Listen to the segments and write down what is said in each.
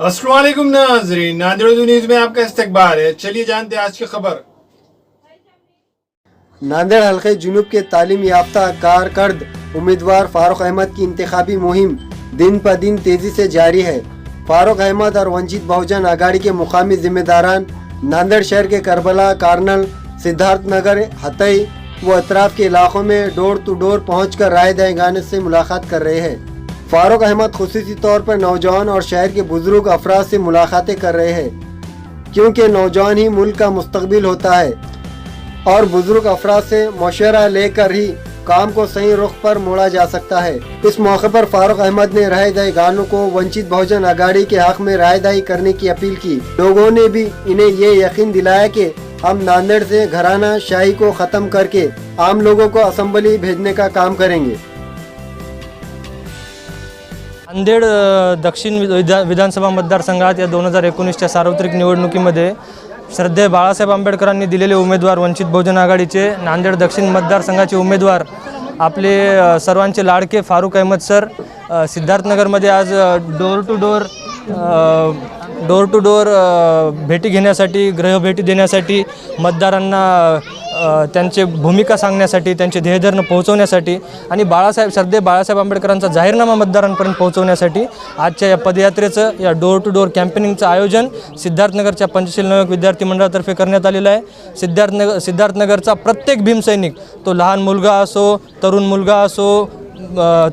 अस्सलाम वालेकुम नाज़रीन, नादिर न्यूज़ में आपका इस्तकबाल है। चलिए जानते हैं आज की खबर। नांदेड़ हल्के जुनूब के तालीम याफ्ता कारकर्द उम्मीदवार फारूक अहमद की इंतखाबी मुहिम दिन ब दिन तेजी से जारी है। फारूक अहमद और वंचित बहुजन आघाड़ी के मुकामी जिम्मेदारान नांदेड़ शहर के करबला, कार्नल, सिद्धार्थ नगर, हतई व अतराफ के इलाकों में डोर टू डोर पहुंचकर राय दहिंगाने से मुलाकात कर रहे हैं। फारूक अहमद खुसूसी तौर पर नौजवान और शहर के बुजुर्ग अफराद से मुलाकातें कर रहे हैं, क्योंकि नौजवान ही मुल्क का मुस्तकबिल होता है और बुजुर्ग अफराद से मशवरा लेकर ही काम को सही रुख पर मोड़ा जा सकता है। इस मौके पर फारूक अहमद ने राय दहिंगानों को वंचित बहुजन आघाड़ी के हक में राय दही करने की अपील की। लोगों ने भी इन्हें ये यकीन दिलाया कि हम नांदेड़ से घराना शाही को खत्म करके आम लोगों को असेंबली भेजने का काम करेंगे। नांदेड दक्षिण विधानसभा मतदारसंघात या 2019च्या सार्वत्रिक निवडणुकीमध्ये श्रद्धेय बाळासाहेब आंबेडकरांनी दिलेले उमेदवार वंचित बहुजन आघाडीचे नांदेड दक्षिण मतदारसंघाचे उमेदवार आपले सर्वांचे लाडके फारूक अहमद सर सिद्धार्थनगरमध्ये आज डोर टू डोर भेटी घेण्यासाठी, गृहभेटी देण्यासाठी, मतदारांना त्यांची भूमिका सांगण्यासाठी, त्यांचे ध्येयधर्म पोहोचवण्यासाठी आणि श्रद्धेय बाळासाहेब आंबेडकरांचा जाहीरनामा मतदारांपर्यंत पोहोचवण्यासाठी आजच्या या पदयात्रेचं, या डोर टू डोर कॅम्पेनिंगचं आयोजन सिद्धार्थनगरच्या पंचशील नवयुवक विद्यार्थी मंडळातर्फे करण्यात आलेलं आहे। सिद्धार्थनगरचा प्रत्येक भीमसैनिक, तो लहान मुलगा असो, तरुण मुलगा असो,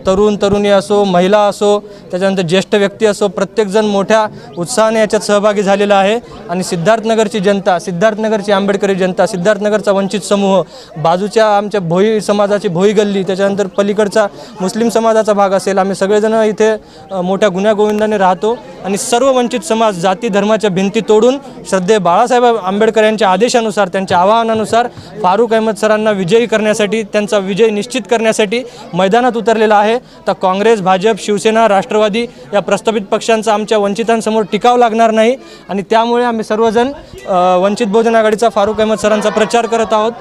तरुणी असो, महिला असो, त्याच्यानंतर ज्येष्ठ व्यक्ती असो, प्रत्येकजण मोठ्या उत्साहाने याच्यात सहभागी झालेला आहे। आणि सिद्धार्थनगरची जनता, सिद्धार्थनगरची आंबेडकरी जनता, सिद्धार्थनगरचा वंचित समूह, बाजूच्या आमच्या भोई समाजाची भोई गल्ली, त्याच्यानंतर पलीकडचा मुस्लिम समाजाचा भाग असेल, आम्ही सगळेजण इथे मोठ्या गुण्यागोविंदाने राहतो आणि सर्व वंचित समाज जाती धर्माच्या भिंती तोडून श्रद्धेय बाळासाहेब आंबेडकर यांच्या आदेशानुसार, त्यांच्या आवाहनानुसार फारूक अहमद सरांना विजयी करण्यासाठी, त्यांचा विजय निश्चित करण्यासाठी मैदानात उतरलेला आहे। तर काँग्रेस, भाजप, शिवसेना, राष्ट्रवादी या प्रस्तावित पक्षांचा आमच्या वंचितांसमोर टिकाव लागणार नाही आणि त्यामुळे आम्ही सर्वजण वंचित बहुजन आघाडीचा फारूक अहमद सरांचा प्रचार करत आहोत।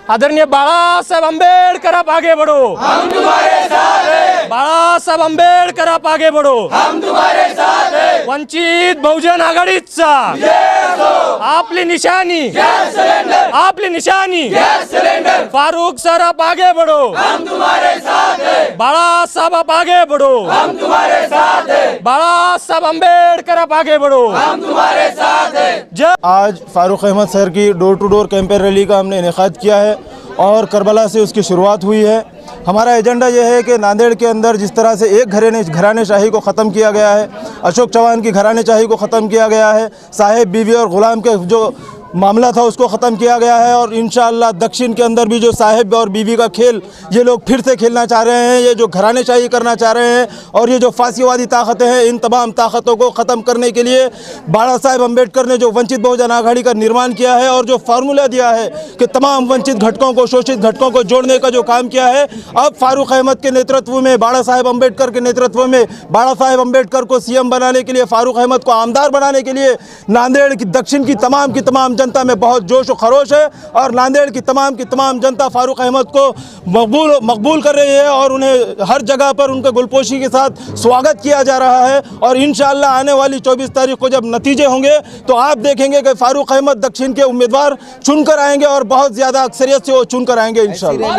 आदरणीय बाळासाहेब आंबेडकर आप आगे बढ़ो, हम तुम्हारे साथ हैं। बाळासाहेब आंबेडकर आप आगे बढ़ो, हम तुम्हारे साथ हैं। वंचित बहुजन आघाडीचा आपली निशानी गैस सिलेंडर, आपली निशानी गैस सिलेंडर। फारूक सर आप आगे बढ़ो, हम तुम्हारे साथ हैं। बाळासाहेब आप आगे बढ़ो, हम तुम्हारे साथ हैं। बाळासाहेब आंबेडकर आप आगे बढ़ो, हम तुम्हारे साथ हैं। आज फारूक अहमद सर की door to door campaign rally का हमने इनेकाद किया है और करबला से उसकी शुरुआत हुई है। हमारा एजेंडा यह है कि नांदेड़ के अंदर जिस तरह से एक घराने शाही को ख़त्म किया गया है, अशोक चौहान की घराने शाही को ख़त्म किया गया है, साहेब बीवी और ग़ुलाम के जो मामला था उसको ख़त्म किया गया है और इंशाअल्लाह दक्षिण के अंदर भी जो साहेब और बीवी का खेल ये लोग फिर से खेलना चाह रहे हैं, ये जो घराने शाही करना चाह रहे हैं और ये जो फांसीवादी ताकतें हैं, इन तमाम ताकतों को ख़त्म करने के लिए बाला साहेब अम्बेडकर ने जो वंचित बहुजन आघाड़ी का निर्माण किया है और जो फार्मूला दिया है कि तमाम वंचित घटकों को, शोषित घटकों को जोड़ने का जो काम किया है, अब फारूक अहमद के नेतृत्व में, बाला साहेब अम्बेडकर के नेतृत्व में, बाला साहेब अम्बेडकर को सीएम बनाने के लिए, फारूक अहमद को आमदार बनाने के लिए नांदेड़ की दक्षिण की तमाम जनता में बहुत जोश और खरोश है और नांदेड़ की तमाम जनता फारूक अहमद को मकबूल कर रही है और उन्हें हर जगह पर उनके गुलपोशी के साथ स्वागत किया जा रहा है। और इंशाअल्लाह आने वाली 24 तारीख को जब नतीजे होंगे तो आप देखेंगे कि फारूक अहमद दक्षिण के उम्मीदवार चुनकर आएंगे और बहुत ज़्यादा अक्सरियत से वो चुनकर आएंगे इंशाअल्लाह।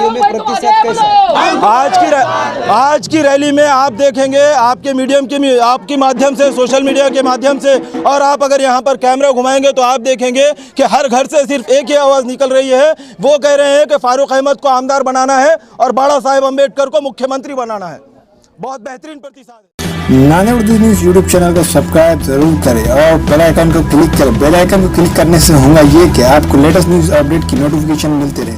आज की रैली में आप देखेंगे, आपके माध्यम से, सोशल मीडिया के माध्यम से, और आप अगर यहाँ पर कैमरा घुमाएंगे तो आप देखेंगे कि हर घर से सिर्फ एक ही आवाज़ निकल रही है, वो कह रहे हैं कि फारूक अहमद को आमदार बनाना है और बाला साहेब अम्बेडकर को मुख्यमंत्री बनाना है। बहुत बेहतरीन प्रतिसाद है। नांदेड़ न्यूज़ यूट्यूब चैनल को सब्सक्राइब जरूर करें और बेल आइकन को क्लिक करें। बेल आइकन को क्लिक करने से होगा ये कि आपको लेटेस्ट न्यूज़ अपडेट की नोटिफिकेशन मिलती रहे।